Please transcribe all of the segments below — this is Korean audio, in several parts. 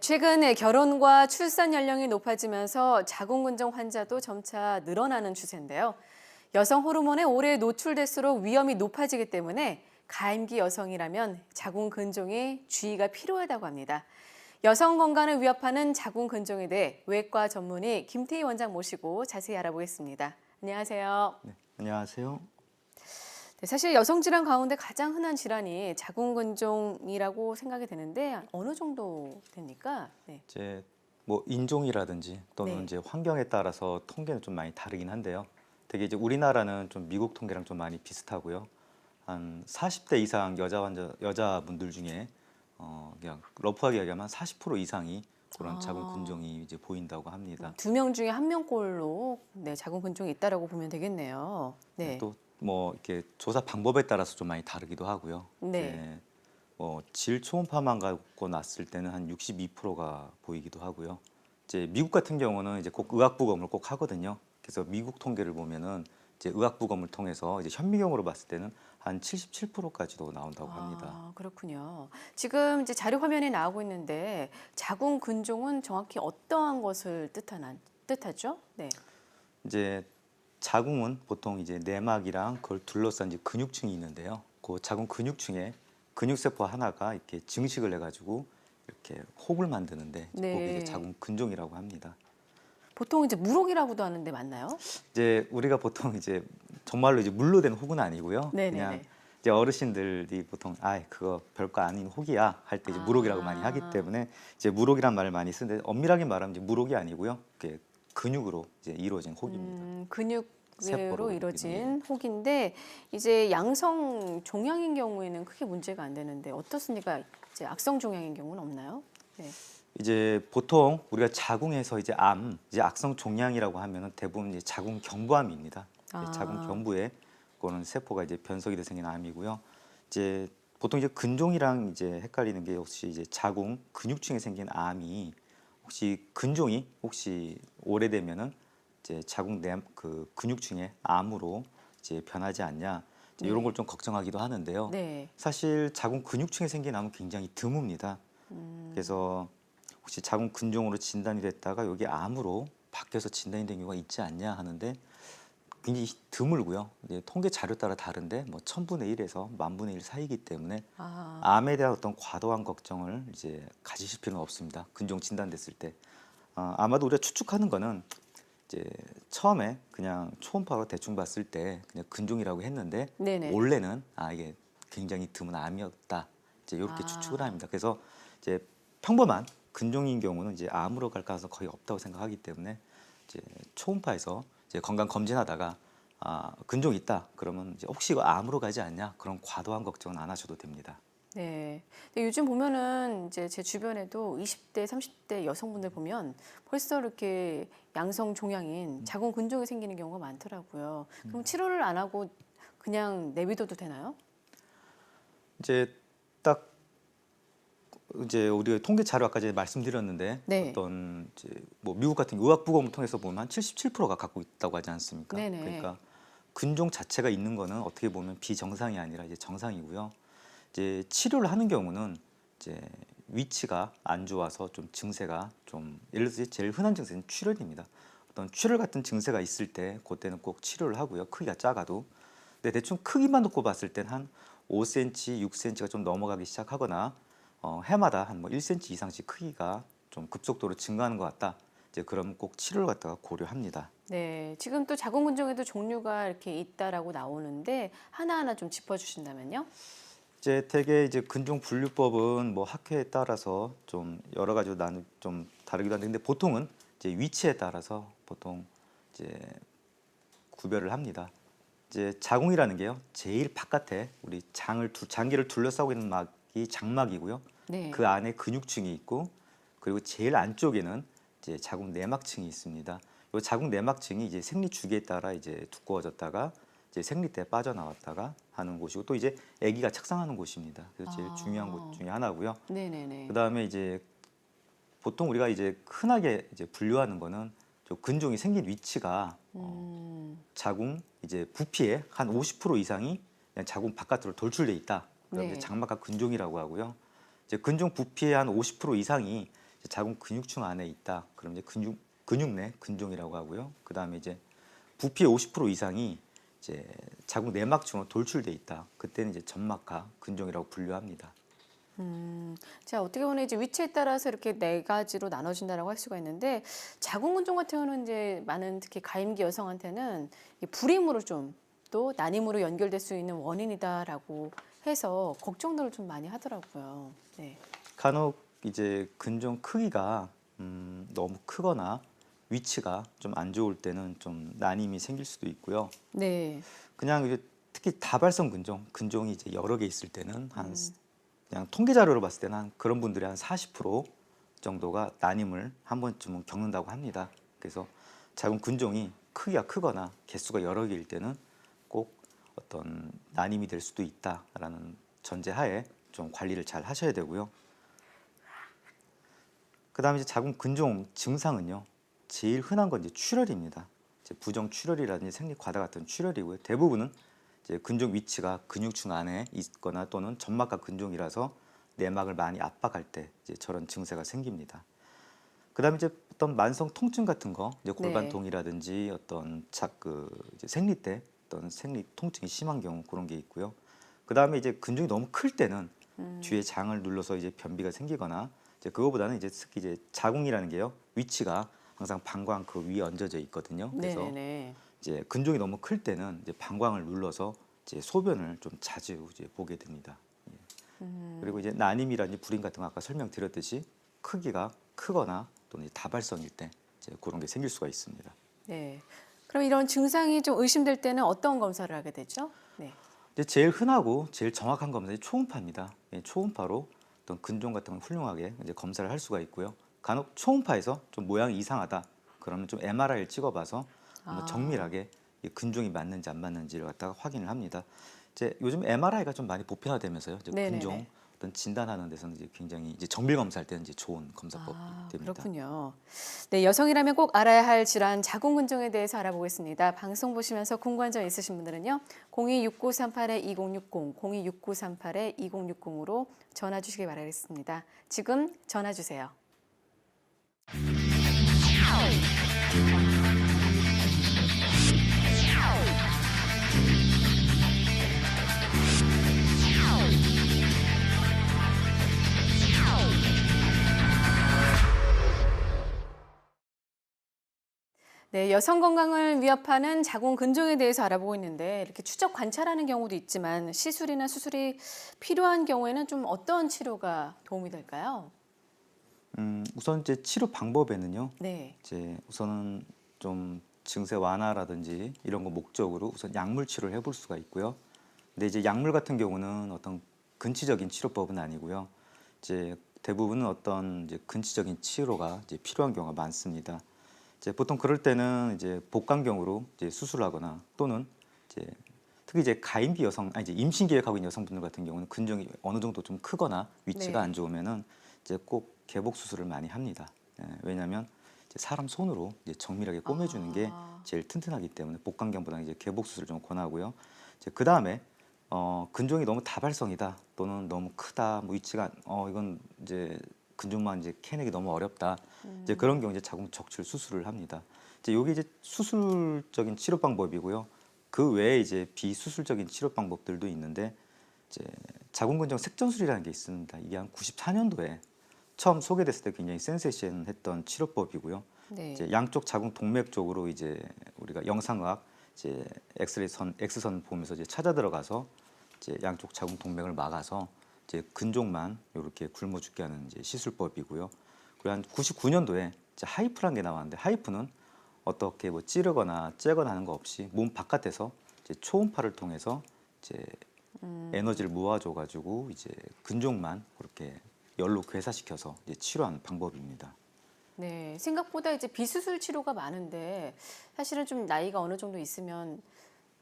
최근 결혼과 출산 연령이 높아지면서 자궁근종 환자도 점차 늘어나는 추세인데요. 여성 호르몬에 오래 노출될수록 위험이 높아지기 때문에 가임기 여성이라면 자궁근종에 주의가 필요하다고 합니다. 여성 건강을 위협하는 자궁근종에 대해 외과 전문의 김태희 원장 모시고 자세히 알아보겠습니다. 안녕하세요. 네, 안녕하세요. 네, 사실 여성 질환 가운데 가장 흔한 질환이 자궁근종이라고 생각이 되는데 어느 정도 됩니까? 네. 이제 뭐 인종이라든지 또는 네. 이제 환경에 따라서 통계는 좀 많이 다르긴 한데요. 되게 이제 우리나라는 좀 미국 통계랑 좀 많이 비슷하고요. 한 40대 이상 여자분들 중에 그냥 러프하게 얘기하면 40% 이상이 그런 자궁근종이 이제 보인다고 합니다. 2명 중에 1명꼴로 네, 자궁근종이 있다라고 보면 되겠네요. 네. 또 뭐 이렇게 조사 방법에 따라서 좀 많이 다르기도 하고요. 네. 뭐 질 초음파만 갖고 났을 때는 한 62%가 보이기도 하고요. 이제 미국 같은 경우는 이제 꼭 의학부검을 꼭 하거든요. 그래서 미국 통계를 보면은 이제 의학부검을 통해서 이제 현미경으로 봤을 때는 한 77%까지도 나온다고 합니다. 아, 그렇군요. 지금 이제 자료 화면에 나오고 있는데 자궁근종은 정확히 어떠한 것을 뜻하죠? 네. 이제 자궁은 보통 이제 내막이랑 그걸 둘러싼 이제 근육층이 있는데요. 그 자궁 근육층에 근육세포 하나가 이렇게 증식을 해가지고 이렇게 혹을 만드는데 이제 그게 이제 네. 자궁근종이라고 합니다. 보통 이제 물혹이라고도 하는데 맞나요? 이제 우리가 보통 이제 정말로 이제 물로 된 혹은 아니고요. 그냥 네네네. 이제 어르신들이 보통 그거 별거 아닌 혹이야 할 때 이제 물혹이라고 많이 하기 때문에 이제 물혹이란 말을 많이 쓰는데 엄밀하게 말하면 이제 물혹이 아니고요. 그게 근육으로 이제 이루어진 혹입니다. 근육으로 세포로 이루어진 혹인데 이제 양성 종양인 경우에는 크게 문제가 안 되는데 어떻습니까? 이제 악성 종양인 경우는 없나요? 네. 이제 보통 우리가 자궁에서 이제 이제 악성 종양이라고 하면은 대부분 이제 자궁 경부암입니다. 이제 자궁 아, 경부에 그거는 세포가 이제 변속이 돼서 생긴 암이고요. 이제 보통 이제 근종이랑 이제 헷갈리는 게 혹시 이제 자궁 근육층에 생긴 암이 혹시 근종이 혹시 오래되면은 이제 자궁 내 그 근육층의 암으로 이제 변하지 않냐 이제 이런 네. 걸 좀 걱정하기도 하는데요. 네. 사실 자궁 근육층에 생긴 암은 굉장히 드뭅니다. 그래서 혹시 자궁 근종으로 진단이 됐다가 여기 암으로 바뀌어서 진단이 된 경우가 있지 않냐 하는데 굉장히 드물고요. 이제 통계 자료 따라 다른데 뭐 1000분의 1에서 10,000분의 1 사이이기 때문에 아, 암에 대한 어떤 과도한 걱정을 이제 가지실 필요는 없습니다. 근종 진단됐을 때. 아마도 우리가 추측하는 거는 이제 처음에 그냥 초음파로 대충 봤을 때 그냥 근종이라고 했는데 네네. 원래는 이게 굉장히 드문 암이었다. 이제 이렇게 추측을 아, 합니다. 그래서 이제 평범한 근종인 경우는 이제 암으로 갈 가능성 거의 없다고 생각하기 때문에 이제 초음파에서 이제 건강 검진하다가 근종이 있다 그러면 이제 혹시 이거 암으로 가지 않냐 그런 과도한 걱정은 안 하셔도 됩니다. 네. 근데 요즘 보면은 이제 제 주변에도 20대, 30대 여성분들 보면 벌써 이렇게 양성 종양인 자궁근종이 생기는 경우가 많더라고요. 그럼 치료를 안 하고 그냥 내비둬도 되나요? 이제 딱 이제 우리가 통계 자료 아까 전에 말씀드렸는데 네. 어떤 이제 뭐 미국 같은 의학부검을 통해서 보면 한 77%가 갖고 있다고 하지 않습니까? 네네. 그러니까 근종 자체가 있는 거는 어떻게 보면 비정상이 아니라 이제 정상이고요. 이제 치료를 하는 경우는 이제 위치가 안 좋아서 좀 증세가 좀 예를 들어서 제일 흔한 증세는 출혈입니다. 어떤 출혈 같은 증세가 있을 때 그때는 꼭 치료를 하고요. 크기가 작아도. 근데 대충 크기만 놓고 봤을 땐 한 5cm, 6cm가 좀 넘어가기 시작하거나 해마다 한 뭐 1cm 이상씩 크기가 좀 급속도로 증가하는 것 같다. 이제 그러면 꼭 치료를 갖다가 고려합니다. 네. 지금 또 자궁근종에도 종류가 이렇게 있다라고 나오는데 하나하나 좀 짚어주신다면요? 이제 대개 이제 근종 분류법은 뭐 학회에 따라서 좀 여러 가지로 나는 좀 다르기도 한데 근데 보통은 이제 위치에 따라서 보통 이제 구별을 합니다. 이제 자궁이라는 게요. 제일 바깥에 우리 장기를 둘러싸고 있는 막이 장막이고요. 네. 그 안에 근육층이 있고 그리고 제일 안쪽에는 이제 자궁 내막층이 있습니다. 이 자궁 내막층이 이제 생리 주기에 따라 이제 두꺼워졌다가 이제 생리 때 빠져나왔다가 하는 곳이고 또 이제 아기가 착상하는 곳입니다. 그래서 제일 중요한 곳 아, 중에 하나고요. 네네네. 그다음에 이제 보통 우리가 이제 흔하게 이제 분류하는 거는 저 근종이 생긴 위치가 자궁 이제 부피의 한 50% 이상이 그냥 자궁 바깥으로 돌출돼 있다. 그럼 이제 네. 장막과 근종이라고 하고요. 이제 근종 부피의 한 50% 이상이 자궁 근육층 안에 있다. 그럼 이제 근육 내 근종이라고 하고요. 그다음에 이제 부피의 50% 이상이 이제 자궁 내막층으로 돌출돼 있다. 그때는 이제 점막하 근종이라고 분류합니다. 자, 어떻게 보면 이제 위치에 따라서 이렇게 네 가지로 나눠진다라고 할 수가 있는데 자궁근종 같은 경우는 이제 많은 특히 가임기 여성한테는 이 불임으로 좀 또 난임으로 연결될 수 있는 원인이다라고 해서 걱정들을 좀 많이 하더라고요. 네. 간혹 이제 근종 크기가 너무 크거나 위치가 좀 안 좋을 때는 좀 난임이 생길 수도 있고요. 네. 그냥 이제 특히 다발성 근종이 이제 여러 개 있을 때는 한 그냥 통계 자료로 봤을 때는 한 그런 분들이 한 40% 정도가 난임을 한 번쯤은 겪는다고 합니다. 그래서 자궁 근종이 크기가 크거나 개수가 여러 개일 때는 꼭 어떤 난임이 될 수도 있다라는 전제하에 좀 관리를 잘 하셔야 되고요. 그다음에 이제 자궁 근종 증상은요. 제일 흔한 건 이제 출혈입니다. 이제 부정 출혈이라든지 생리 과다 같은 출혈이고요. 대부분은 이제 근종 위치가 근육층 안에 있거나 또는 점막과 근종이라서 내막을 많이 압박할 때 이제 저런 증세가 생깁니다. 그다음에 이제 어떤 만성 통증 같은 거, 이제 골반통이라든지 어떤 이제 생리 때 어떤 생리 통증이 심한 경우 그런 게 있고요. 그다음에 이제 근종이 너무 클 때는 뒤에 장을 눌러서 이제 변비가 생기거나 이제 그거보다는 이제 특히 이제 자궁이라는 게요. 위치가 항상 방광 그 위에 얹어져 있거든요. 그래서 네네네. 이제 근종이 너무 클 때는 이제 방광을 눌러서 이제 소변을 좀 자주 이제 보게 됩니다. 예. 그리고 이제 난임이라든지 불임 같은 거 아까 설명드렸듯이 크기가 크거나 또는 다발성일 때 이제 그런 게 생길 수가 있습니다. 네. 그럼 이런 증상이 좀 의심될 때는 어떤 검사를 하게 되죠? 네. 이제 제일 흔하고 제일 정확한 검사는 초음파입니다. 예, 초음파로 어떤 근종 같은 걸 훌륭하게 이제 검사를 할 수가 있고요. 간혹 초음파에서 좀 모양이 이상하다. 그러면 좀 MRI를 찍어봐서 한번 정밀하게 이 근종이 맞는지 안 맞는지를 갖다가 확인을 합니다. 이제 요즘 MRI가 좀 많이 보편화되면서요. 이제 네네네. 근종 어떤 진단하는 데서는 이제 굉장히 이제 정밀 검사할 때는 이제 좋은 검사법이 됩니다. 그렇군요. 네, 여성이라면 꼭 알아야 할 질환 자궁근종에 대해서 알아보겠습니다. 방송 보시면서 궁금한 점 있으신 분들은요. 026938-2060, 026938-2060으로 전화 주시기 바라겠습니다. 지금 전화 주세요. 네, 여성 건강을 위협하는 자궁 근종에 대해서 알아보고 있는데 이렇게 추적 관찰하는 경우도 있지만 시술이나 수술이 필요한 경우에는 좀 어떤 치료가 도움이 될까요? 우선 이제 치료 방법에는요. 네. 이제 우선은 좀 증세 완화라든지 이런 거 목적으로 우선 약물 치료를 해볼 수가 있고요. 근데 이제 약물 같은 경우는 어떤 근치적인 치료법은 아니고요. 이제 대부분은 어떤 이제 근치적인 치료가 이제 필요한 경우가 많습니다. 이제 보통 그럴 때는 이제 복강경으로 이제 수술하거나 또는 이제 특히 이제 가임기 여성, 아니 이제 임신 계획하고 있는 여성분들 같은 경우는 근종이 어느 정도 좀 크거나 위치가 네. 안 좋으면은 이제 꼭 개복 수술을 많이 합니다. 예, 왜냐하면 이제 사람 손으로 이제 정밀하게 꼬매주는 게 제일 튼튼하기 때문에 복강경보다는 이제 개복 수술을 좀 권하고요. 이제 그 다음에 근종이 너무 다발성이다 또는 너무 크다, 뭐 위치가 이건 이제 근종만 이제 캐내기 너무 어렵다. 이제 그런 경우 이제 자궁 적출 수술을 합니다. 이제 요게 이제 수술적인 치료 방법이고요. 그 외에 이제 비수술적인 치료 방법들도 있는데 이제 자궁근종 색전술이라는 게 있습니다. 이게 한 94년도에 처음 소개됐을 때 굉장히 센세이션했던 치료법이고요. 네. 이제 양쪽 자궁 동맥 쪽으로 이제 우리가 영상의학 이제 엑스선 보면서 이제 찾아 들어가서 이제 양쪽 자궁 동맥을 막아서 이제 근종만 이렇게 굶어 죽게 하는 이제 시술법이고요. 그리고 한 99년도에 이제 하이프라는 게 나왔는데 하이프는 어떻게 뭐 찌르거나 째거나 하는 거 없이 몸 바깥에서 이제 초음파를 통해서 이제 에너지를 모아줘 가지고 이제 근종만 그렇게 열로 괴사시켜서 이제 치료하는 방법입니다. 네, 생각보다 이제 비수술 치료가 많은데 사실은 좀 나이가 어느 정도 있으면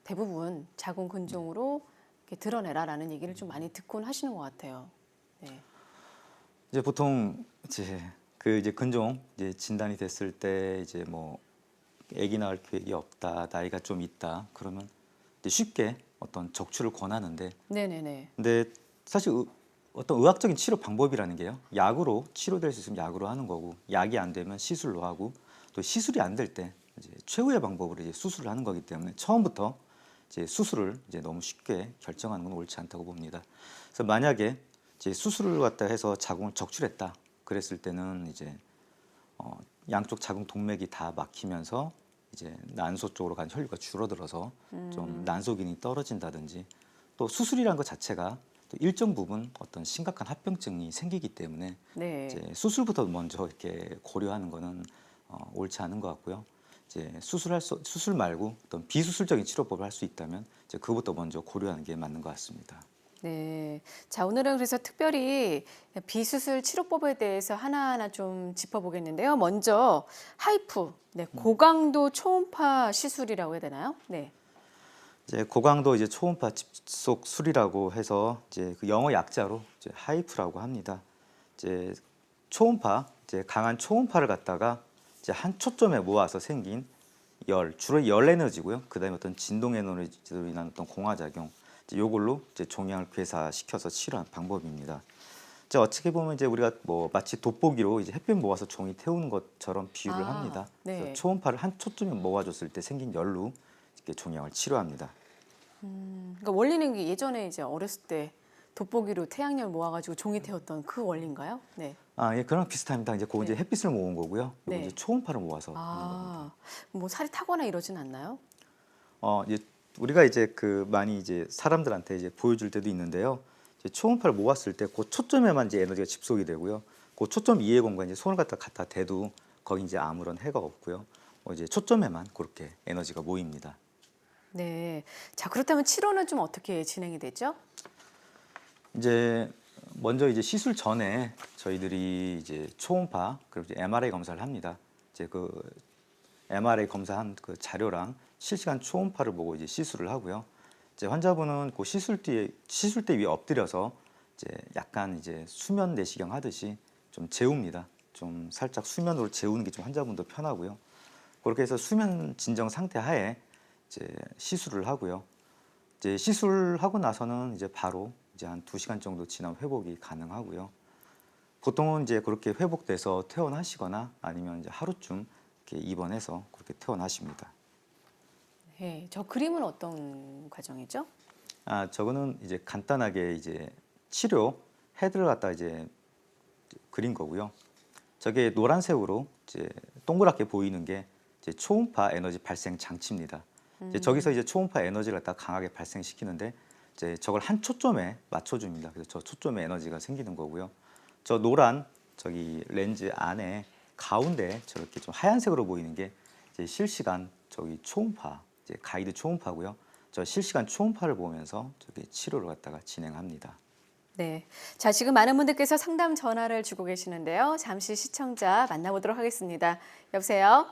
대부분 자궁 근종으로 이렇게 드러내라라는 얘기를 좀 많이 듣곤 하시는 것 같아요. 네. 이제 보통 이제 근종 이제 진단이 됐을 때 이제 뭐 아기 낳을 계획이 없다, 나이가 좀 있다 그러면 이제 쉽게 어떤 적출을 권하는데 네네네. 근데 사실 어떤 의학적인 치료 방법이라는 게요. 약으로 치료될 수 있으면 약으로 하는 거고, 약이 안 되면 시술로 하고, 또 시술이 안 될 때 이제 최후의 방법으로 이제 수술을 하는 거기 때문에 처음부터 이제 수술을 이제 너무 쉽게 결정하는 건 옳지 않다고 봅니다. 그래서 만약에 이제 수술을 갖다 해서 자궁을 적출했다 그랬을 때는 이제 양쪽 자궁 동맥이 다 막히면서 이제 난소 쪽으로 간 혈류가 줄어들어서 좀 난소 기능이 떨어진다든지, 또 수술이라는 것 자체가 또 일정 부분 어떤 심각한 합병증이 생기기 때문에 네. 이제 수술부터 먼저 이렇게 고려하는 거는 옳지 않은 것 같고요. 이제 수술 말고 어떤 비수술적인 치료법을 할 수 있다면 이제 그것부터 먼저 고려하는 게 맞는 것 같습니다. 네. 자, 오늘은 그래서 특별히 비수술 치료법에 대해서 하나하나 좀 짚어보겠는데요. 먼저 하이프, 네, 고강도 초음파 시술이라고 해야 되나요? 네. 이제 고강도 이제 초음파 집속술이라고 해서 이제 그 영어 약자로 이제 하이프라고 합니다. 이제 초음파, 이제 강한 초음파를 갖다가 이제 한 초점에 모아서 생긴 주로 열 에너지고요. 그다음에 어떤 진동 에너지로 인한 어떤 공화작용, 이제 요걸로 이제 종양을 괴사시켜서 치료하는 방법입니다. 이제 어떻게 보면 이제 우리가 뭐 마치 돋보기로 이제 햇빛 모아서 종이 태우는 것처럼 비유를 합니다. 그래서 네. 초음파를 한 초점에 모아줬을 때 생긴 열로 이렇게 종양을 치료합니다. 그러니까 원리는 예전에 이제 어렸을 때 돋보기로 태양열 모아가지고 종이 태웠던 그 원리인가요? 네. 아, 예, 그런 비슷합니다. 이제 그거 이제 네. 햇빛을 모은 거고요. 이거 네. 이제 초음파를 모아서 하는 겁니다. 뭐 살이 타거나 이러진 않나요? 이제 우리가 이제 그 많이 이제 사람들한테 이제 보여줄 때도 있는데요. 이제 초음파를 모았을 때 그 초점에만 이제 에너지가 집속이 되고요. 그 초점 이외의 공간에 이제 손을 갖다 대도 거기 이제 아무런 해가 없고요. 이제 초점에만 그렇게 에너지가 모입니다. 네. 자, 그렇다면 치료는 좀 어떻게 진행이 되죠? 이제 먼저 이제 시술 전에 저희들이 이제 초음파 그리고 이제 MRI 검사를 합니다. 이제 그 MRI 검사한 그 자료랑 실시간 초음파를 보고 이제 시술을 하고요. 이제 환자분은 그 시술대 위에 엎드려서 이제 약간 이제 수면 내시경 하듯이 좀 재웁니다. 좀 살짝 수면으로 재우는 게 좀 환자분도 편하고요. 그렇게 해서 수면 진정 상태 하에 이제 시술을 하고요. 이제 시술하고 나서는 이제 바로 이제 한 2시간 정도 지나면 회복이 가능하고요. 보통은 이제 그렇게 회복돼서 퇴원하시거나 아니면 이제 하루쯤 이렇게 입원해서 그렇게 퇴원하십니다. 네. 저 그림은 어떤 과정이죠? 아, 저거는 이제 간단하게 이제 치료 헤드를 갖다 이제 그린 거고요. 저게 노란색으로 이제 동그랗게 보이는 게 이제 초음파 에너지 발생 장치입니다. 이제 저기서 이제 초음파 에너지를 갖다 강하게 발생시키는데 이제 저걸 한 초점에 맞춰줍니다. 그래서 저 초점에 에너지가 생기는 거고요. 저 노란 저기 렌즈 안에 가운데 저렇게 좀 하얀색으로 보이는 게 이제 실시간 저기 초음파, 이제 가이드 초음파고요. 저 실시간 초음파를 보면서 저기 치료를 갖다가 진행합니다. 네. 자, 지금 많은 분들께서 상담 전화를 주고 계시는데요. 잠시 시청자 만나보도록 하겠습니다. 여보세요?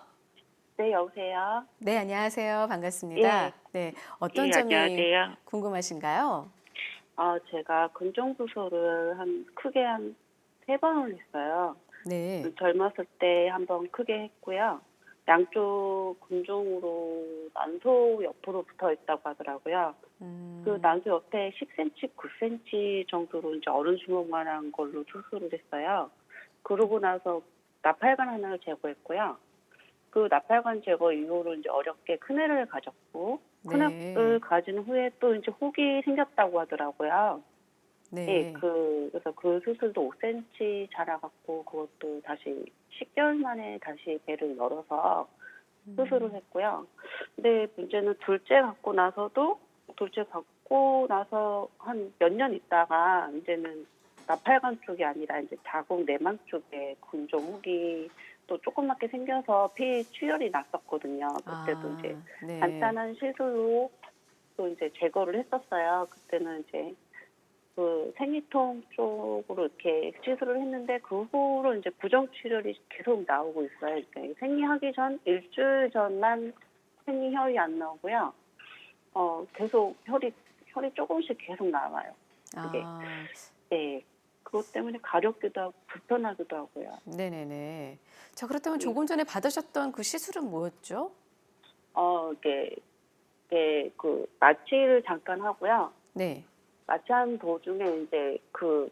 네, 여보세요? 네, 안녕하세요. 예, 반갑습니다. 네, 어떤 예, 점이 안녕하세요. 궁금하신가요? 제가 근종수술을 크게 한 3번을 했어요. 네. 젊었을 때 한 번 크게 했고요. 양쪽 근종으로 난소 옆으로 붙어 있다고 하더라고요. 그 난소 옆에 10cm, 9cm 정도로 이제 어른 주먹만한 걸로 수술을 했어요. 그러고 나서 나팔관 하나를 제거했고요. 그 나팔관 제거 이후로 이제 어렵게 큰애를 가졌고, 네. 큰애를 가진 후에 또 이제 혹이 생겼다고 하더라고요. 예, 네. 그래서 그 수술도 5cm 자라갖고 그것도 다시 10개월 만에 다시 배를 열어서 수술을 했고요. 근데 문제는 둘째 갖고 나서 한 몇 년 있다가 이제는 나팔관 쪽이 아니라 이제 자궁 내막 쪽에 근종 혹이 또 조그맣게 생겨서 피 출혈이 났었거든요. 그때도 이제 네. 간단한 시술로 또 이제 제거를 했었어요. 그때는 이제 그 생리통 쪽으로 이렇게 시술을 했는데 그 후로 이제 부정 출혈이 계속 나오고 있어요. 그러니까 생리하기 전 일주일 전만 생리혈이 안 나오고요. 계속 혈이 조금씩 계속 나와요. 그게 아, 네. 그것 때문에 가렵기도 하고 불편하기도 하고요. 네네네. 자, 그렇다면 네. 조금 전에 받으셨던 그 시술은 뭐였죠? 이게 그 마취를 잠깐 하고요. 네. 마취하는 도중에 이제 그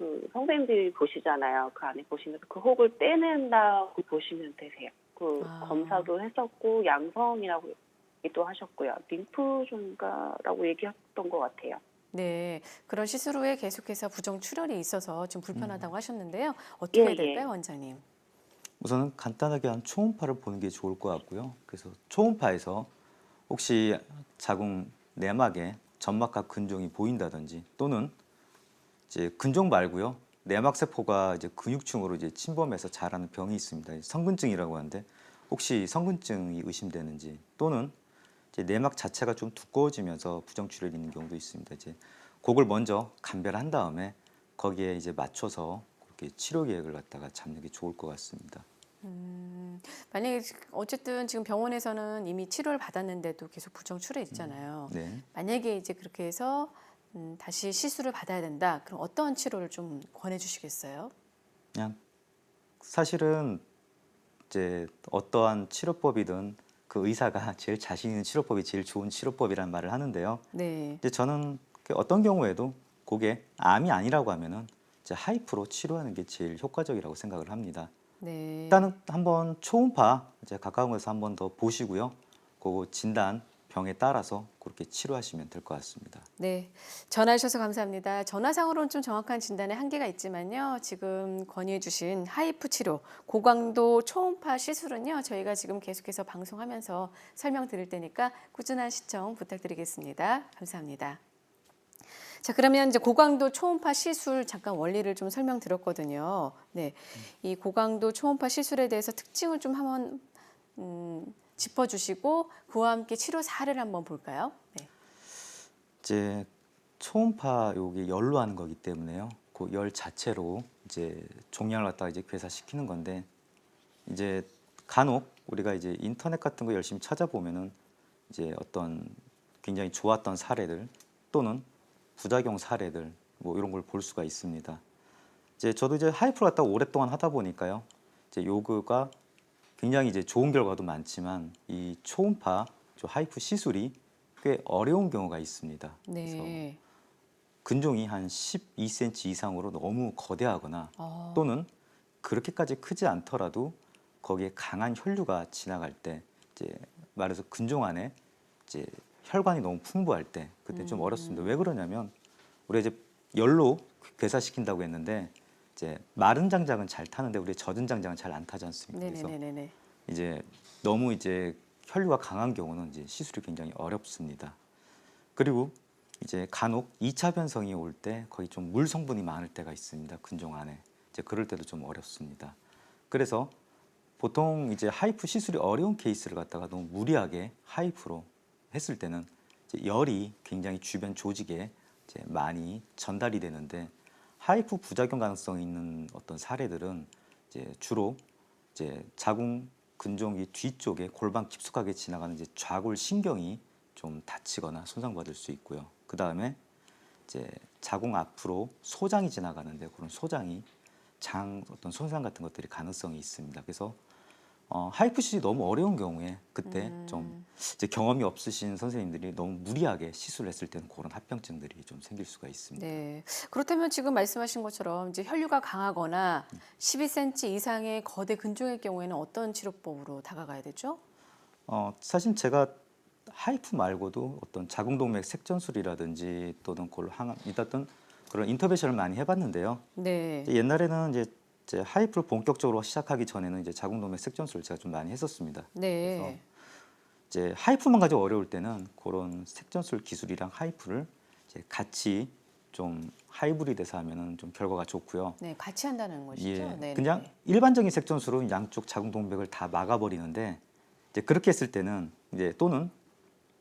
그 선생님들이 보시잖아요. 그 안에 보시면서 그 혹을 떼낸다고 보시면 되세요. 그 아. 검사도 했었고 양성이라고 얘기도 하셨고요. 림프종가라고 얘기했던 것 같아요. 네, 그런 시술 후에 계속해서 부정 출혈이 있어서 좀 불편하다고 하셨는데요. 어떻게 예, 해야 예. 될까요, 원장님? 우선은 간단하게 한 초음파를 보는 게 좋을 것 같고요. 그래서 초음파에서 혹시 자궁 내막에 점막과 근종이 보인다든지 또는 이제 근종 말고요. 내막 세포가 이제 근육층으로 이제 침범해서 자라는 병이 있습니다. 성근증이라고 하는데 혹시 성근증이 의심되는지 또는 이제 내막 자체가 좀 두꺼워지면서 부정출혈이 있는 경우도 있습니다. 이제 그걸 먼저 감별한 다음에 거기에 이제 맞춰서 그렇게 치료 계획을 갖다가 잡는 게 좋을 것 같습니다. 만약에 어쨌든 지금 병원에서는 이미 치료를 받았는데도 계속 부정 출혈 있잖아요. 네. 만약에 이제 그렇게 해서 다시 시술을 받아야 된다. 그럼 어떤 치료를 좀 권해주시겠어요? 그냥 사실은 이제 어떠한 치료법이든 그 의사가 제일 자신 있는 치료법이 제일 좋은 치료법이라는 말을 하는데요. 네. 이제 저는 그 어떤 경우에도 그게 암이 아니라고 하면은 이제 하이프로 치료하는 게 제일 효과적이라고 생각을 합니다. 네. 일단은 한번 초음파 이제 가까운 곳에서 한번 더 보시고요. 그 진단 병에 따라서 그렇게 치료하시면 될 것 같습니다. 네, 전화 주셔서 감사합니다. 전화상으로는 좀 정확한 진단에 한계가 있지만요. 지금 건의해 주신 하이프 치료, 고강도 초음파 시술은요. 저희가 지금 계속해서 방송하면서 설명드릴 테니까 꾸준한 시청 부탁드리겠습니다. 감사합니다. 자, 그러면 이제 고강도 초음파 시술 잠깐 원리를 좀 설명드렸거든요. 네, 이 고강도 초음파 시술에 대해서 특징을 좀 한번 짚어주시고 그와 함께 치료 사례를 한번 볼까요? 네. 이제 초음파 요게 열로 하는 거기 때문에요. 그 열 자체로 이제 종양을 갖다가 이제 괴사시키는 건데 이제 간혹 우리가 이제 인터넷 같은 거 열심히 찾아보면은 이제 어떤 굉장히 좋았던 사례들 또는 부작용 사례들 뭐 이런 걸 볼 수가 있습니다. 이제 저도 이제 하이프를 갖다가 오랫동안 하다 보니까요. 이제 요거가 굉장히 이제 좋은 결과도 많지만 이 초음파 하이프 시술이 꽤 어려운 경우가 있습니다. 그래서 네. 근종이 한 12cm 이상으로 너무 거대하거나 어. 또는 그렇게까지 크지 않더라도 거기에 강한 혈류가 지나갈 때 이제 말해서 근종 안에 이제 혈관이 너무 풍부할 때 그때 좀 어렵습니다. 왜 그러냐면 우리가 이제 열로 괴사시킨다고 했는데 이제 마른 장작은 잘 타는데 우리 젖은 장작은 잘 안 타지 않습니까? 그래서 네네네네. 이제 너무 이제 혈류가 강한 경우는 이제 시술이 굉장히 어렵습니다. 그리고 이제 간혹 2차 변성이 올 때 거의 좀 물 성분이 많을 때가 있습니다. 근종 안에. 이제 그럴 때도 좀 어렵습니다. 그래서 보통 이제 하이프 시술이 어려운 케이스를 갖다가 너무 무리하게 하이프로 했을 때는 이제 열이 굉장히 주변 조직에 이제 많이 전달이 되는데 하이프 부작용 가능성이 있는 어떤 사례들은 이제 주로 이제 자궁 근종이 뒤쪽에 골반 깊숙하게 지나가는 이제 좌골 신경이 좀 다치거나 손상받을 수 있고요. 그 다음에 이제 자궁 앞으로 소장이 지나가는데 그런 소장이 장 어떤 손상 같은 것들이 가능성이 있습니다. 그래서 하이프 시술이 너무 어려운 경우에 그때 좀 이제 경험이 없으신 선생님들이 너무 무리하게 시술을 했을 때는 그런 합병증들이 좀 생길 수가 있습니다. 네. 그렇다면 지금 말씀하신 것처럼 이제 혈류가 강하거나 12cm 이상의 거대 근종의 경우에는 어떤 치료법으로 다가가야 되죠? 사실 제가 하이프 말고도 어떤 자궁동맥 색전술이라든지 또는 어떤 그런 인터벤션을 많이 해봤는데요. 네. 이제 옛날에는 이제 하이프를 본격적으로 시작하기 전에는 이제 자궁동맥 색전술을 제가 좀 많이 했었습니다. 네. 이제 하이프만 가지고 어려울 때는 그런 색전술 기술이랑 하이프를 이제 같이 좀 하이브리드해서 하면은 좀 결과가 좋고요. 네, 같이 한다는 것이죠. 예, 네. 그냥 일반적인 색전술은 양쪽 자궁동맥을 다 막아버리는데 이제 그렇게 했을 때는 이제 또는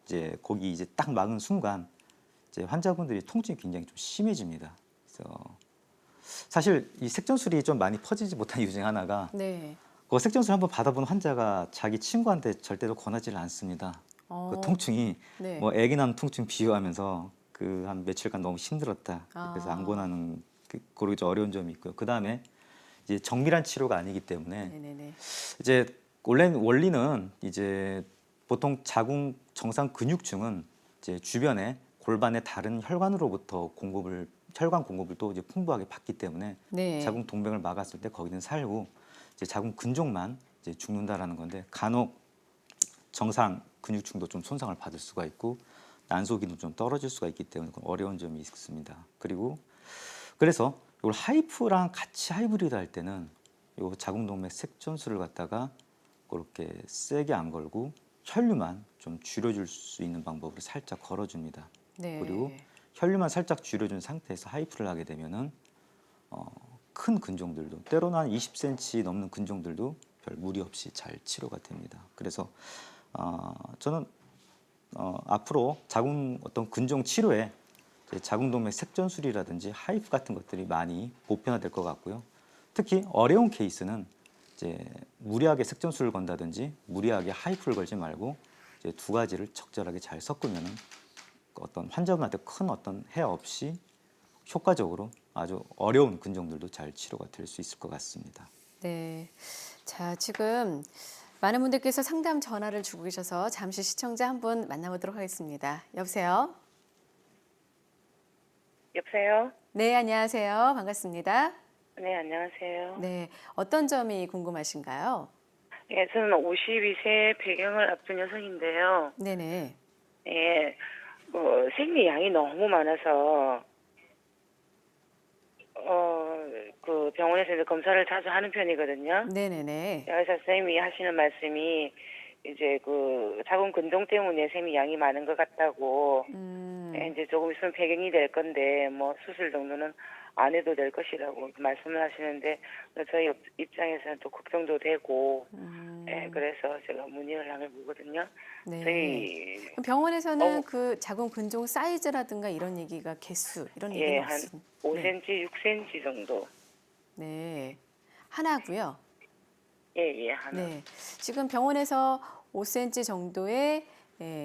이제 거기 이제 딱 막은 순간 이제 환자분들이 통증이 굉장히 좀 심해집니다. 그래서 사실 이 색전술이 좀 많이 퍼지지 못한 이유 중에 하나가 네. 그 색전술 한번 받아본 환자가 자기 친구한테 절대로 권하지를 않습니다. 그 통증이 네. 뭐 아기 낳는 통증 비유하면서 그 한 며칠간 너무 힘들었다. 그래서 안 권하는 그런 좀 어려운 점이 있고요. 그 다음에 이제 정밀한 치료가 아니기 때문에 네네네. 이제 원리는 이제 보통 자궁 정상 근육층은 이제 주변에 골반의 다른 혈관으로부터 공급을 혈관 공급을 또 이제 풍부하게 받기 때문에 네. 자궁 동맥을 막았을 때 거기는 살고 이제 자궁 근종만 이제 죽는다라는 건데 간혹 정상 근육층도 좀 손상을 받을 수가 있고 난소 기능 좀 떨어질 수가 있기 때문에 어려운 점이 있습니다. 그래서 이걸 하이프랑 같이 하이브리드 할 때는 요 자궁 동맥 색전술을 갖다가 그렇게 세게 안 걸고 혈류만 좀 줄여줄 수 있는 방법으로 살짝 걸어줍니다. 네. 그리고 혈류만 살짝 줄여준 상태에서 하이프를 하게 되면은 큰 근종들도 때로는 한 20cm 넘는 근종들도 별 무리 없이 잘 치료가 됩니다. 그래서 저는 앞으로 자궁 어떤 근종 치료에 자궁동맥 색전술이라든지 하이프 같은 것들이 많이 보편화될 것 같고요. 특히 어려운 케이스는 이제 무리하게 색전술을 건다든지 무리하게 하이프를 걸지 말고 이제 두 가지를 적절하게 잘 섞으면은 어떤 환자분한테 큰 어떤 해야 없이 효과적으로 아주 어려운 근종들도 잘 치료가 될 수 있을 것 같습니다. 네. 자, 지금 많은 분들께서 상담 전화를 주고 계셔서 잠시 시청자 한 분 만나보도록 하겠습니다. 여보세요? 여보세요? 네, 안녕하세요. 반갑습니다. 네, 안녕하세요. 네, 어떤 점이 궁금하신가요? 예, 저는 52세 배경을 앞둔 여성인데요. 네네. 예, 생리양이 너무 많아서, 그 병원에서 이제 검사를 자주 하는 편이거든요. 네네네. 의사 선생님이 하시는 말씀이 이제 그 자궁 근종 때문에 생리양이 많은 것 같다고, 예, 이제 조금 있으면 폐경이 될 건데, 뭐 수술 정도는 안 해도 될 것이라고 말씀을 하시는데, 저희 입장에서는 또 걱정도 되고, 예, 그래서 제가 문의를 하는 거거든요. 네. 저희, 그럼 병원에서는 어, 그 자궁 근종 사이즈라든가 이런 얘기가 개수 이런 얘기는 예, 한 없습니다. 5cm, 6cm 정도. 네. 하나고요. 예, 예, 하나. 네. 지금 병원에서 5cm 정도의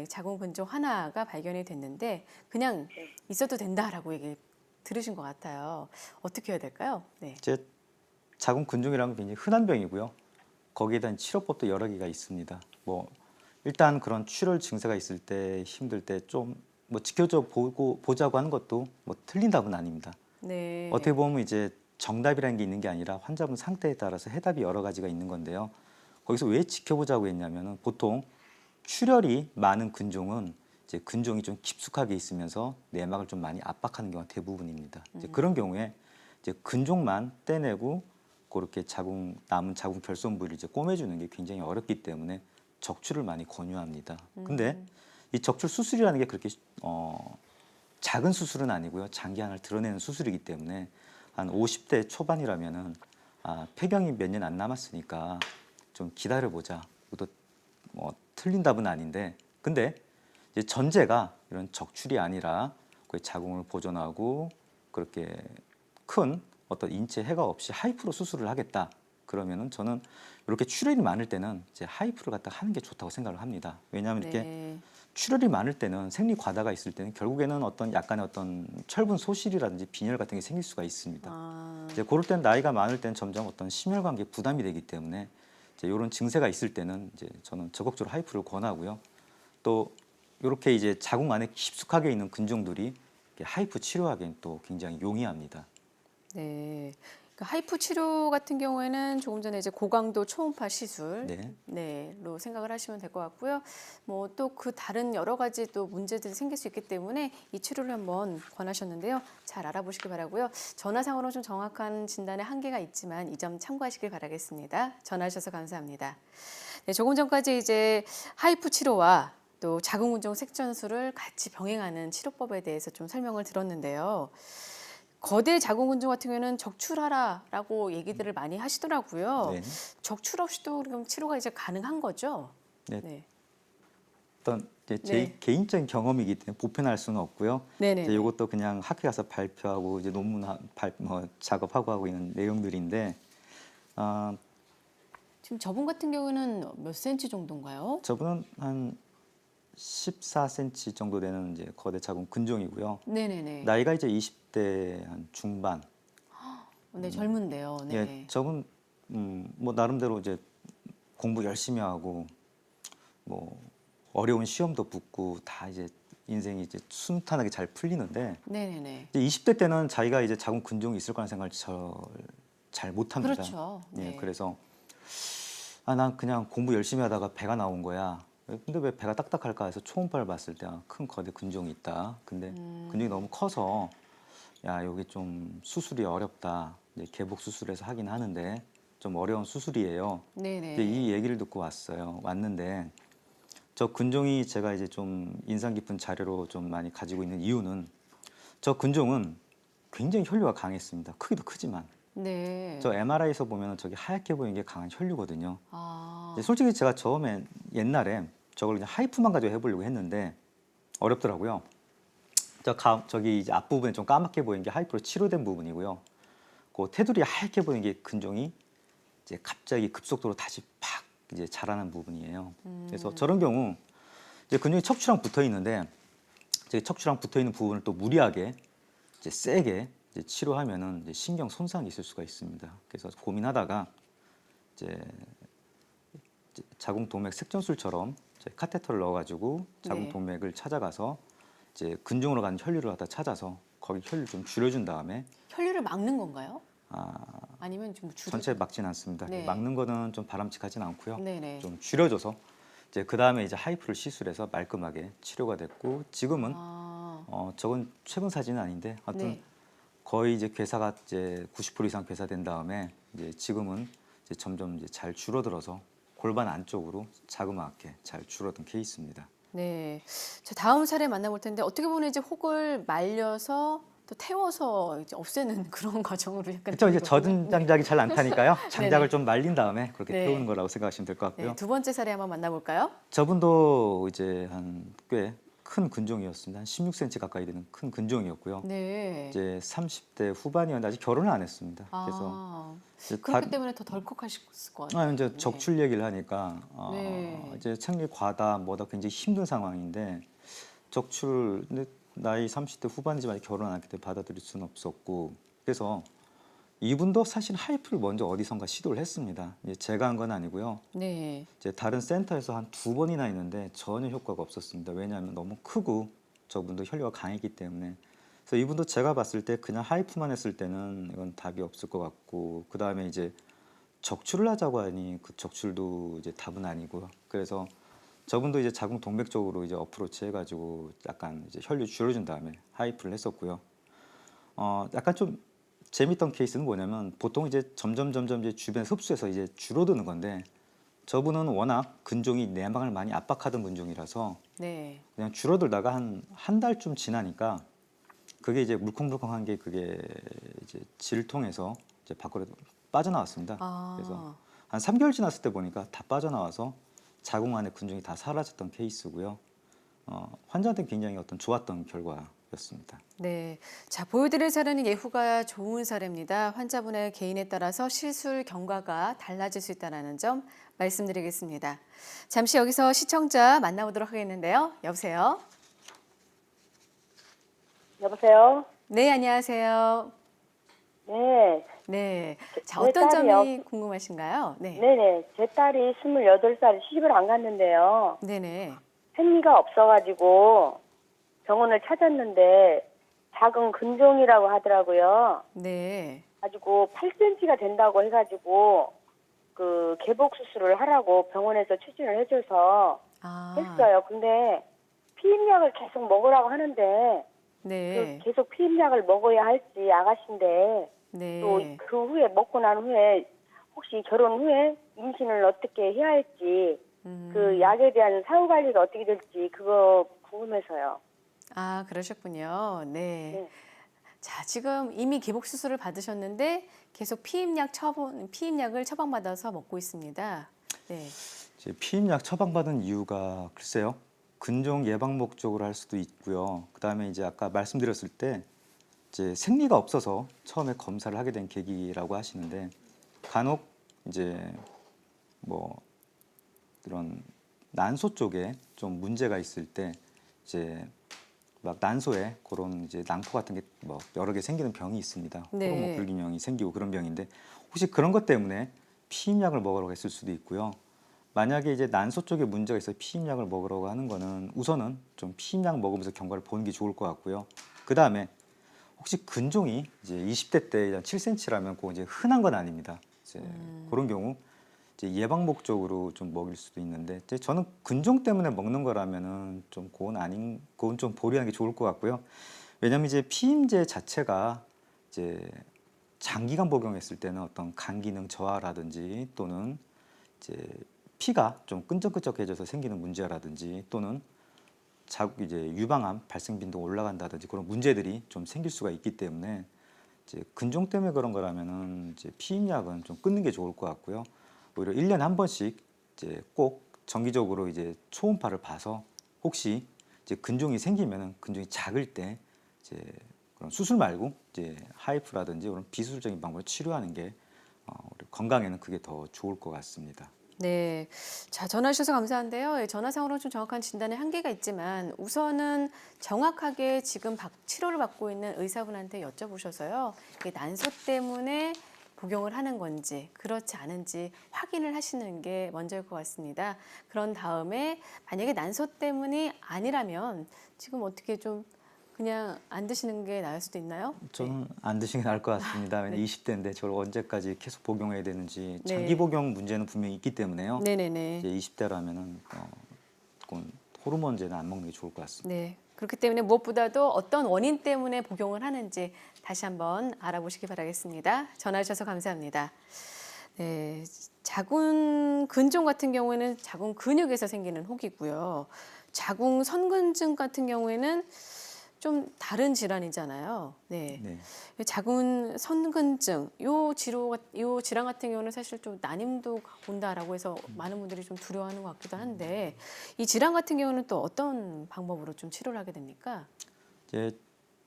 자궁 근종 하나가 발견이 됐는데 그냥 네. 있어도 된다라고 얘기 들으신 것 같아요. 어떻게 해야 될까요? 네. 이제 자궁 근종이라는 건 굉장히 흔한 병이고요. 거기에 대한 치료법도 여러 개가 있습니다. 뭐 일단 그런 출혈 증세가 있을 때 힘들 때 좀 뭐 지켜줘 보자고 하는 것도 뭐 틀린 답은 아닙니다. 네. 어떻게 보면 이제 정답이라는 게 있는 게 아니라 환자분 상태에 따라서 해답이 여러 가지가 있는 건데요. 거기서 왜 지켜보자고 했냐면은 보통 출혈이 많은 근종은 이제 근종이 좀 깊숙하게 있으면서 내막을 좀 많이 압박하는 경우가 대부분입니다. 이제 그런 경우에 이제 근종만 떼내고 그렇게 남은 자궁 결손 부위를 이제 꿰매주는 게 굉장히 어렵기 때문에 적출을 많이 권유합니다. 근데 이 적출 수술이라는 게 그렇게 작은 수술은 아니고요. 장기한을 드러내는 수술이기 때문에 한 50대 초반이라면은 폐경이 몇 년 안 남았으니까 좀 기다려보자. 이것도 뭐 틀린 답은 아닌데, 근데 이제 전제가 이런 적출이 아니라 그 자궁을 보존하고 그렇게 큰 어떤 인체 해가 없이 하이프로 수술을 하겠다. 그러면은 저는 이렇게 출혈이 많을 때는 이제 하이프를 갖다 하는 게 좋다고 생각을 합니다. 왜냐하면 이렇게 네. 출혈이 많을 때는 생리 과다가 있을 때는 결국에는 어떤 약간의 어떤 철분 소실이라든지 빈혈 같은 게 생길 수가 있습니다. 이제 그럴 땐 나이가 많을 땐 점점 어떤 심혈관계에 부담이 되기 때문에 이제 이런 증세가 있을 때는 이제 저는 적극적으로 하이프를 권하고요. 또 이렇게 이제 자궁 안에 깊숙하게 있는 근종들이 이렇게 하이프 치료하기엔 또 굉장히 용이합니다. 네. 그러니까 하이프 치료 같은 경우에는 조금 전에 이제 고강도 초음파 시술 로 생각을 하시면 될 것 같고요. 뭐 또 그 다른 여러 가지 또 문제들이 생길 수 있기 때문에 이 치료를 한번 권하셨는데요. 잘 알아보시기 바라고요. 전화상으로 좀 정확한 진단의 한계가 있지만 이 점 참고하시길 바라겠습니다. 전화 주셔서 감사합니다. 네, 조금 전까지 이제 하이프 치료와 또 자궁 근종 색전술을 같이 병행하는 치료법에 대해서 좀 설명을 들었는데요. 거대 자궁 근종 같은 경우에는 적출하라라고 얘기들을 많이 하시더라고요. 네. 적출 없이도 그럼 치료가 이제 가능한 거죠? 네. 어떤 이제 제 네. 개인적인 경험이기 때문에 보편할 수는 없고요. 네네. 이제 이것도 그냥 학회 가서 발표하고 이제 논문 작업하고 하고 있는 내용들인데 지금 저분 같은 경우는 몇 센치 정도인가요? 저분은 한 14cm 정도 되는 이제 거대 자궁 근종이고요. 네네네. 나이가 이제 20대 한 중반. 네, 젊은데요. 네. 예, 저분 뭐 나름대로 이제 공부 열심히 하고 뭐 어려운 시험도 붙고 다 이제 인생이 이제 순탄하게 잘 풀리는데 네네네. 이제 20대 때는 자기가 이제 자궁 근종이 있을 거라는 생각을 잘 못합니다. 그렇죠. 예, 네. 그래서 난 그냥 공부 열심히 하다가 배가 나온 거야. 근데 왜 배가 딱딱할까 해서 초음파를 봤을 때 큰 거대 근종이 있다. 근데 근종이 너무 커서 야, 여기 좀 수술이 어렵다. 이제 개복 수술해서 하긴 하는데 좀 어려운 수술이에요. 네네. 이제 이 얘기를 듣고 왔는데 저 근종이 제가 이제 좀 인상 깊은 자료로 좀 많이 가지고 있는 이유는 저 근종은 굉장히 혈류가 강했습니다. 크기도 크지만 네. 저 MRI에서 보면 저기 하얗게 보이는 게 강한 혈류거든요. 아. 이제 솔직히 제가 처음에 옛날에 저걸 그냥 하이프만 가지고 해보려고 했는데 어렵더라고요. 저기 이제 앞부분에 좀 까맣게 보이는 게 하이프로 치료된 부분이고요. 그 테두리 하얗게 보이는 게 근종이 이제 갑자기 급속도로 다시 팍 이제 자라는 부분이에요. 그래서 저런 경우 이제 근육이 척추랑 붙어 있는데 이제 척추랑 붙어 있는 부분을 또 무리하게 이제 세게 이제 치료하면은 이제 신경 손상이 있을 수가 있습니다. 그래서 고민하다가 이제 자궁 동맥 색전술처럼 카테터를 넣어가지고 자궁 네. 동맥을 찾아가서 이제 근종으로 가는 혈류를 갖다 찾아서 거기 혈류 좀 줄여준 다음에 혈류를 막는 건가요? 아니면 좀 전체 막진 않습니다. 네. 막는 거는 좀 바람직하진 않고요. 네네. 좀 줄여줘서 이제 그 다음에 이제 하이프를 시술해서 말끔하게 치료가 됐고 지금은 아. 저건 최근 사진은 아닌데 하여튼 네. 거의 이제 괴사가 이제 90% 이상 괴사된 다음에 이제 지금은 이제 점점 이제 잘 줄어들어서 골반 안쪽으로 자그마하게 잘 줄어든 케이스입니다. 네. 자, 다음 사례 만나볼 텐데 어떻게 보면 이제 혹을 말려서 또 태워서 이제 없애는 그런 과정으로 약간 그렇죠. 이제 들리거든요. 젖은 장작이 잘 안 타니까요. 장작을 네네. 좀 말린 다음에 그렇게 네. 태우는 거라고 생각하시면 될 것 같고요. 네, 두 번째 사례 한번 만나볼까요? 저분도 이제 한 꽤 큰 근종이었습니다. 한 16cm 가까이 되는 큰 근종이었고요. 네. 이제 30대 후반이었는데 아직 결혼을 안 했습니다. 그래서 아, 이제 그렇기 때문에 더 덜컥하셨을 것 같아요. 이제 네. 적출 얘기를 하니까 네. 이제 생리 과다 뭐다 굉장히 힘든 상황인데 적출 근데 나이 30대 후반이지만 결혼 안 했기 때문에 받아들일 수는 없었고 그래서 이분도 사실 하이프를 먼저 어디선가 시도를 했습니다. 이제 제가 한 건 아니고요. 네. 이제 다른 센터에서 한 2번이나 했는데 전혀 효과가 없었습니다. 왜냐하면 너무 크고 저분도 혈류가 강했기 때문에. 그래서 이분도 제가 봤을 때 그냥 하이프만 했을 때는 이건 답이 없을 것 같고 그 다음에 이제 적출을 하자고 하니 그 적출도 이제 답은 아니고요. 그래서 저분도 이제 자궁 동맥 쪽으로 이제 어프로치 해가지고 약간 이제 혈류 줄여준 다음에 하이프를 했었고요. 약간 좀 재밌던 케이스는 뭐냐면 보통 이제 점점 이제 주변 흡수해서 이제 줄어드는 건데 저분은 워낙 근종이 내막을 많이 압박하던 근종이라서 네. 그냥 줄어들다가 한 달쯤 지나니까 그게 이제 물컹물컹한 게 그게 이제 질 통해서 이제 밖으로 빠져나왔습니다. 아. 그래서 한 3개월 지났을 때 보니까 다 빠져나와서 자궁 안에 근종이 다 사라졌던 케이스고요. 환자한테 굉장히 어떤 좋았던 결과였습니다. 네. 자, 보여드릴 사례는 예후가 좋은 사례입니다. 환자분의 개인에 따라서 시술 경과가 달라질 수 있다는 점 말씀드리겠습니다. 잠시 여기서 시청자 만나보도록 하겠는데요. 여보세요? 여보세요? 네, 안녕하세요. 네. 네. 자, 내 어떤 딸이요. 점이 궁금하신가요? 네. 네네. 제 딸이 28살 시집을 안 갔는데요. 네네. 생리가 없어가지고 병원을 찾았는데 작은 근종이라고 하더라고요. 네. 가지고 8cm가 된다고 해가지고 그 개복 수술을 하라고 병원에서 추진을 해줘서 아. 했어요. 근데 피임약을 계속 먹으라고 하는데 네. 그 계속 피임약을 먹어야 할지 아가씨인데 네. 또 그 후에 먹고 난 후에 혹시 결혼 후에 임신을 어떻게 해야 할지 그 약에 대한 사후 관리가 어떻게 될지 그거 궁금해서요. 아, 그러셨군요. 네. 네. 자, 지금 이미 개복 수술을 받으셨는데 계속 피임약을 처방받아서 먹고 있습니다. 네. 이제 피임약 처방받은 이유가 글쎄요. 근종 예방 목적으로 할 수도 있고요. 그다음에 이제 아까 말씀드렸을 때 이제 생리가 없어서 처음에 검사를 하게 된 계기라고 하시는데 간혹 이제 뭐 이런 난소 쪽에 좀 문제가 있을 때 이제 막 난소에 그런 이제 낭포 같은 게 뭐 여러 개 생기는 병이 있습니다. 네. 호르몬 불균형이 생기고 그런 병인데 혹시 그런 것 때문에 피임약을 먹으라고 했을 수도 있고요. 만약에 이제 난소 쪽에 문제가 있어서 피임약을 먹으라고 하는 거는 우선은 좀 피임약 먹으면서 경과를 보는 게 좋을 것 같고요. 그 다음에 혹시 근종이 이제 20대 때 7cm라면 그거 이제 흔한 건 아닙니다. 이제 그런 경우 이제 예방 목적으로 좀 먹일 수도 있는데 이제 저는 근종 때문에 먹는 거라면은 좀 그건 좀 보류하는 게 좋을 것 같고요. 왜냐하면 이제 피임제 자체가 이제 장기간 복용했을 때는 어떤 간 기능 저하라든지 또는 이제 피가 좀 끈적끈적해져서 생기는 문제라든지 또는 이제 유방암 발생 빈도가 올라간다든지 그런 문제들이 좀 생길 수가 있기 때문에 이제 근종 때문에 그런 거라면은 이제 피임약은 좀 끊는 게 좋을 것 같고요. 오히려 1년에 한 번씩 이제 꼭 정기적으로 이제 초음파를 봐서 혹시 이제 근종이 생기면은 근종이 작을 때 이제 그런 수술 말고 이제 하이프라든지 그런 비수술적인 방법으로 치료하는 게 우리 건강에는 그게 더 좋을 것 같습니다. 네. 자, 전화 주셔서 감사한데요. 예, 전화상으로 좀 정확한 진단에 한계가 있지만 우선은 정확하게 지금 치료를 받고 있는 의사분한테 여쭤보셔서요. 이게 난소 때문에 복용을 하는 건지 그렇지 않은지 확인을 하시는 게 먼저일 것 같습니다. 그런 다음에 만약에 난소 때문이 아니라면 지금 어떻게 좀 그냥 안 드시는 게 나을 수도 있나요? 저는 안 드시는 게 나을 것 같습니다. 왜냐면 네. 20대인데 저를 언제까지 계속 복용해야 되는지 네. 장기 복용 문제는 분명히 있기 때문에요. 네네네. 이제 20대라면은 그건 호르몬제는 안 먹는 게 좋을 것 같습니다. 네. 그렇기 때문에 무엇보다도 어떤 원인 때문에 복용을 하는지 다시 한번 알아보시기 바라겠습니다. 전화 주셔서 감사합니다. 네. 자궁 근종 같은 경우에는 자궁 근육에서 생기는 혹이고요. 자궁 선근증 같은 경우에는 좀 다른 질환이잖아요. 네. 네. 자궁 선근증 요 질환 같은 경우는 사실 좀 난임도 온다라고 해서 많은 분들이 좀 두려워하는 것 같기도 한데 이 질환 같은 경우는 또 어떤 방법으로 좀 치료를 하게 됩니까? 이제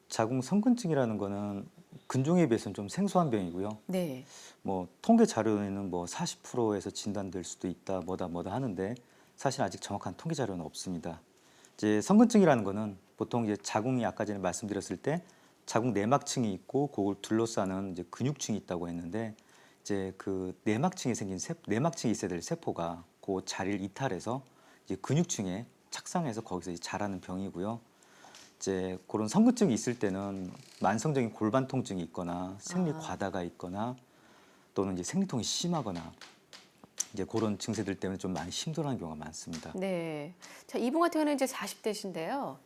자궁 성근증이라는 거는 근종에 비해서는 좀 생소한 병이고요. 네. 뭐 통계 자료에는 뭐 40%에서 진단될 수도 있다 뭐다 하는데 사실 아직 정확한 통계 자료는 없습니다. 이제 성근증이라는 거는 보통 이제 자궁이 아까 전에 말씀드렸을 때 자궁 내막층이 있고 그걸 둘러싸는 이제 근육층이 있다고 했는데 이제 그 내막층에 생긴 내막층에 있어야 될 세포가 그 자리를 이탈해서 이제 근육층에 착상해서 거기서 이제 자라는 병이고요. 이제 그런 성근증이 있을 때는 만성적인 골반 통증이 있거나 생리 과다가 있거나 또는 이제 생리통이 심하거나 이제 그런 증세들 때문에 좀 많이 힘들어하는 경우가 많습니다. 네. 자, 이분 같은 경우는 이제 40대신데요.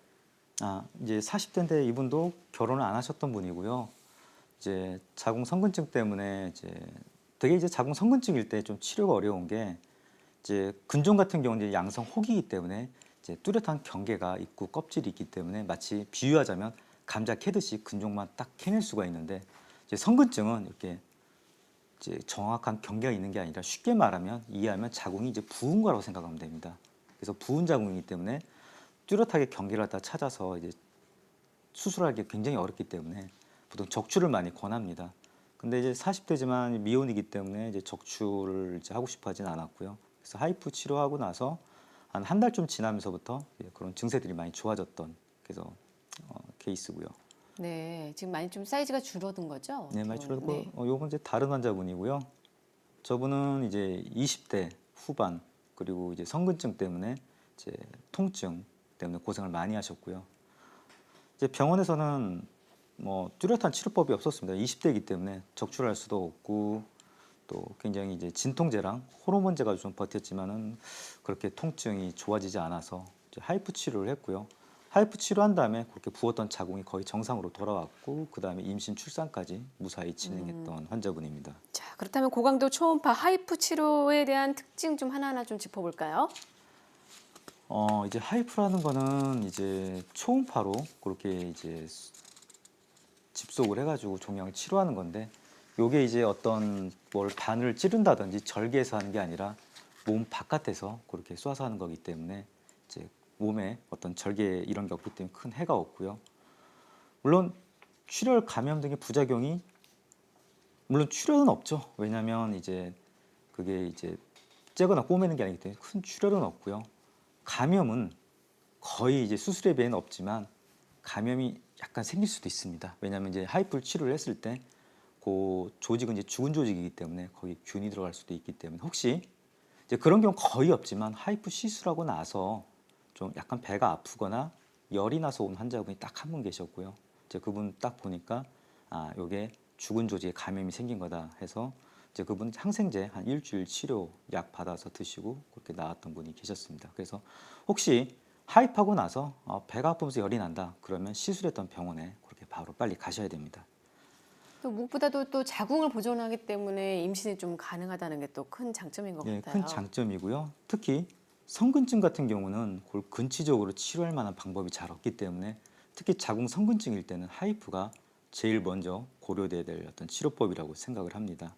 이제 40대인데 이분도 결혼을 안 하셨던 분이고요. 이제 자궁 성근증 때문에 이제 자궁 성근증일 때 좀 치료가 어려운 게 이제 근종 같은 경우는 이제 양성 혹이기 때문에 이제 뚜렷한 경계가 있고 껍질이 있기 때문에 마치 비유하자면 감자 캐듯이 근종만 딱 캐낼 수가 있는데 이제 성근증은 이렇게 이제 정확한 경계가 있는 게 아니라 쉽게 말하면 이해하면 자궁이 이제 부은 거라고 생각하면 됩니다. 그래서 부은 자궁이기 때문에 뚜렷하게 경계를 다 찾아서 이제 수술하기 굉장히 어렵기 때문에 보통 적출을 많이 권합니다. 근데 이제 40대지만 미혼이기 때문에 이제 적출을 이제 하고 싶어 하진 않았고요. 그래서 하이프 치료하고 나서 한 달쯤 지나면서부터 그런 증세들이 많이 좋아졌던 그래서 케이스고요. 네. 지금 많이 좀 사이즈가 줄어든 거죠? 네, 많이 어떻게 보면. 줄어들고 네. 요건 이제 다른 환자분이고요. 저분은 이제 20대 후반 그리고 이제 성근증 때문에 이제 통증 때문에 고생을 많이 하셨고요. 이제 병원에서는 뭐 뚜렷한 치료법이 없었습니다. 20대이기 때문에 적출할 수도 없고 또 굉장히 이제 진통제랑 호르몬제가 좀 버텼지만은 그렇게 통증이 좋아지지 않아서 이제 하이프 치료를 했고요. 하이프 치료한 다음에 그렇게 부었던 자궁이 거의 정상으로 돌아왔고 그 다음에 임신 출산까지 무사히 진행했던 환자분입니다. 자, 그렇다면 고강도 초음파 하이프 치료에 대한 특징 좀 하나하나 좀 짚어볼까요? 이제 하이프라는 거는 이제 초음파로 그렇게 이제 집속을 해가지고 종양을 치료하는 건데 요게 이제 어떤 뭘 바늘을 찌른다든지 절개해서 하는 게 아니라 몸 바깥에서 그렇게 쏴서 하는 거기 때문에 이제 몸에 어떤 절개 이런 게 없기 때문에 큰 해가 없고요. 물론 출혈 감염 등의 부작용이 물론 출혈은 없죠. 왜냐하면 이제 그게 이제 째거나 꼬매는 게 아니기 때문에 큰 출혈은 없고요. 감염은 거의 이제 수술에 비해는 없지만 감염이 약간 생길 수도 있습니다. 왜냐하면 이제 하이프 치료를 했을 때 그 조직은 이제 죽은 조직이기 때문에 거기 균이 들어갈 수도 있기 때문에 혹시 이제 그런 경우 거의 없지만 하이프 시술하고 나서 좀 약간 배가 아프거나 열이 나서 온 환자분이 딱 한 분 계셨고요. 이제 그분 딱 보니까 아, 요게 죽은 조직에 감염이 생긴 거다 해서 이제 그분 항생제 한 일주일 치료 약 받아서 드시고 그렇게 나왔던 분이 계셨습니다. 그래서 혹시 하입하고 나서 배가 아프면서 열이 난다 그러면 시술했던 병원에 그렇게 바로 빨리 가셔야 됩니다. 또 무엇보다도 또 자궁을 보존하기 때문에 임신이 좀 가능하다는 게 또 큰 장점인 것 예, 같아요. 큰 장점이고요. 특히 성근증 같은 경우는 그걸 근치적으로 치료할 만한 방법이 잘 없기 때문에 특히 자궁 성근증일 때는 하이프가 제일 먼저 고려돼야 될 어떤 치료법이라고 생각을 합니다.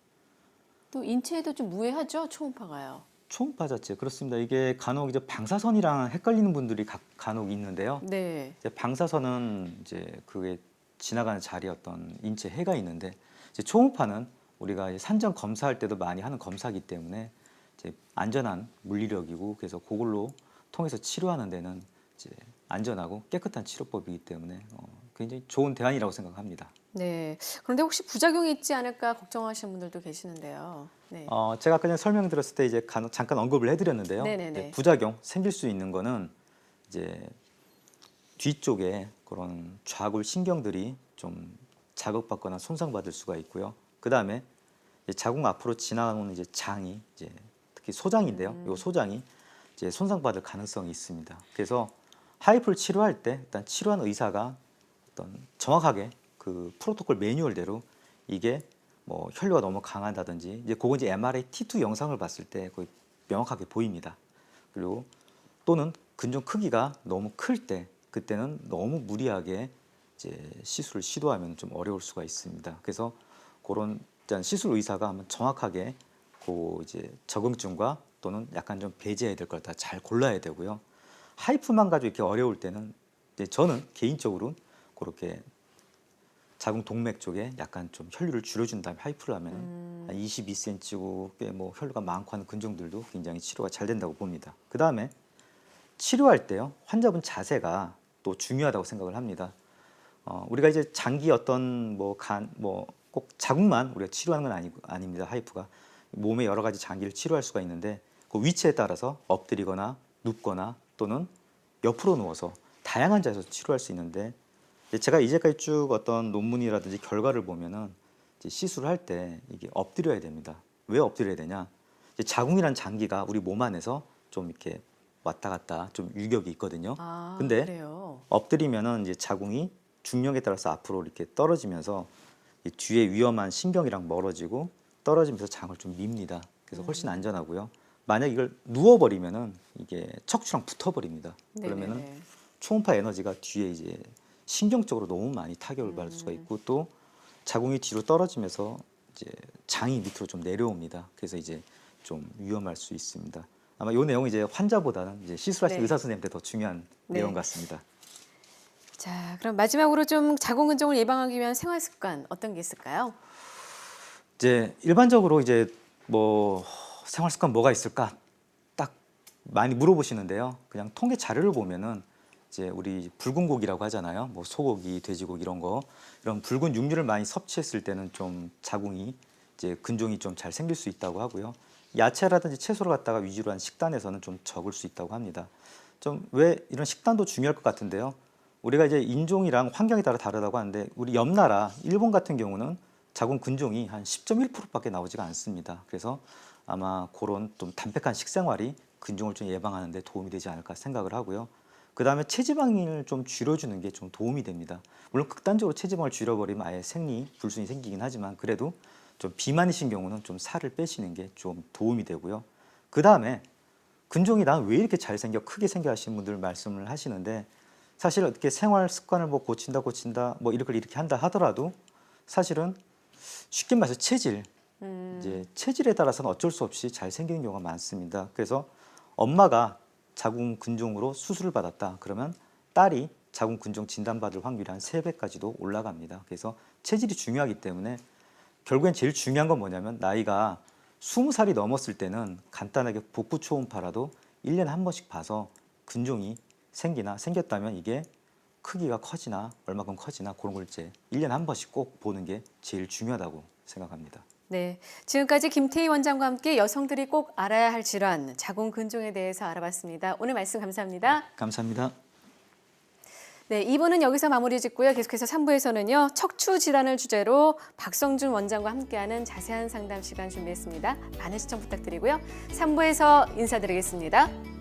또 인체에도 좀 무해하죠, 초음파가요. 초음파 자체 그렇습니다. 이게 간혹 이제 방사선이랑 헷갈리는 분들이 간혹 있는데요. 네. 이제 방사선은 이제 그게 지나가는 자리에 어떤 인체 해가 있는데 이제 초음파는 우리가 이제 산정 검사할 때도 많이 하는 검사이기 때문에 이제 안전한 물리력이고 그래서 그걸로 통해서 치료하는 데는 이제 안전하고 깨끗한 치료법이기 때문에 굉장히 좋은 대안이라고 생각합니다. 네. 그런데 혹시 부작용이 있지 않을까 걱정하시는 분들도 계시는데요. 네. 제가 아까 전에 설명드렸을 때 이제 잠깐 언급을 해드렸는데요. 네네네. 이제 부작용 생길 수 있는 거는 이제 뒤쪽에 그런 좌골 신경들이 좀 자극받거나 손상받을 수가 있고요. 그 다음에 자궁 앞으로 지나가는 이제 장이 이제 특히 소장인데요. 이 소장이 이제 손상받을 가능성이 있습니다. 그래서 하이프를 치료할 때 일단 치료한 의사가 어떤 정확하게 그 프로토콜 매뉴얼대로 이게 뭐 혈류가 너무 강하다든지 이제 그건 이제 MRI T2 영상을 봤을 때 거의 명확하게 보입니다. 그리고 또는 근종 크기가 너무 클 때 그때는 너무 무리하게 이제 시술을 시도하면 좀 어려울 수가 있습니다. 그래서 그런 일단 시술 의사가 한번 정확하게 그 이제 적응증과 또는 약간 좀 배제해야 될 걸 다 잘 골라야 되고요. 하이프만 가지고 이렇게 어려울 때는 이제 저는 개인적으로 그렇게 자궁 동맥 쪽에 약간 좀 혈류를 줄여준 다음에 하이프를 하면 한 22cm고 꽤 뭐 혈류가 많고 하는 근종들도 굉장히 치료가 잘 된다고 봅니다. 그 다음에 치료할 때요 환자분 자세가 또 중요하다고 생각을 합니다. 우리가 이제 장기 어떤 뭐 간 뭐 꼭 자궁만 우리가 치료하는 건 아닙니다. 하이프가 몸의 여러 가지 장기를 치료할 수가 있는데 그 위치에 따라서 엎드리거나 눕거나 또는 옆으로 누워서 다양한 자세에서 치료할 수 있는데 제가 이제까지 쭉 어떤 논문이라든지 결과를 보면은 이제 시술을 할 때 이게 엎드려야 됩니다. 왜 엎드려야 되냐? 이제 자궁이란 장기가 우리 몸 안에서 좀 이렇게 왔다 갔다 좀 유격이 있거든요. 아, 근데 그래요. 엎드리면은 이제 자궁이 중력에 따라서 앞으로 이렇게 떨어지면서 이 뒤에 위험한 신경이랑 멀어지고 떨어지면서 장을 좀 밉니다. 그래서 훨씬 안전하고요. 만약 이걸 누워버리면은 이게 척추랑 붙어버립니다. 그러면은 네네네. 초음파 에너지가 뒤에 이제 신경적으로 너무 많이 타격을 받을 수가 있고 또 자궁이 뒤로 떨어지면서 이제 장이 밑으로 좀 내려옵니다. 그래서 이제 좀 위험할 수 있습니다. 아마 이 내용은 이제 환자보다는 이제 시술하신 네. 의사 선생님한테 더 중요한 네. 내용 같습니다. 자, 그럼 마지막으로 좀 자궁근종을 예방하기 위한 생활 습관 어떤 게 있을까요? 이제 일반적으로 이제 뭐 생활 습관 뭐가 있을까 딱 많이 물어보시는데요. 그냥 통계 자료를 보면은 이제 우리 붉은 고기라고 하잖아요. 뭐 소고기, 돼지고기 이런 거 이런 붉은 육류를 많이 섭취했을 때는 좀 자궁이 이제 근종이 좀 잘 생길 수 있다고 하고요. 야채라든지 채소를 갖다가 위주로 한 식단에서는 좀 적을 수 있다고 합니다. 좀 왜 이런 식단도 중요할 것 같은데요. 우리가 이제 인종이랑 환경에 따라 다르다고 하는데 우리 옆 나라 일본 같은 경우는 자궁 근종이 한 10.1%밖에 나오지가 않습니다. 그래서 아마 그런 좀 담백한 식생활이 근종을 좀 예방하는 데 도움이 되지 않을까 생각을 하고요. 그 다음에 체지방을 좀 줄여주는 게 좀 도움이 됩니다. 물론 극단적으로 체지방을 줄여버리면 아예 생리 불순이 생기긴 하지만 그래도 좀 비만이신 경우는 좀 살을 빼시는 게 좀 도움이 되고요. 그 다음에 근종이 난 왜 이렇게 잘 생겨 크게 생겨 하시는 분들 말씀을 하시는데 사실 어떻게 생활 습관을 뭐 고친다 뭐 이렇게 한다 하더라도 사실은 쉽게 말해서 체질 이제 체질에 따라서는 어쩔 수 없이 잘 생기는 경우가 많습니다. 그래서 엄마가 자궁 근종으로 수술을 받았다 그러면 딸이 자궁 근종 진단받을 확률이 한 3배까지도 올라갑니다. 그래서 체질이 중요하기 때문에 결국엔 제일 중요한 건 뭐냐면 나이가 20살이 넘었을 때는 간단하게 복부 초음파라도 1년에 한 번씩 봐서 근종이 생겼다면 이게 크기가 커지나 얼마큼 커지나 그런 걸 이제 1년에 한 번씩 꼭 보는 게 제일 중요하다고 생각합니다. 네, 지금까지 김태희 원장과 함께 여성들이 꼭 알아야 할 질환, 자궁근종에 대해서 알아봤습니다. 오늘 말씀 감사합니다. 감사합니다. 네, 2부는 여기서 마무리 짓고요. 계속해서 3부에서는요. 척추 질환을 주제로 박성준 원장과 함께하는 자세한 상담 시간 준비했습니다. 많은 시청 부탁드리고요. 3부에서 인사드리겠습니다.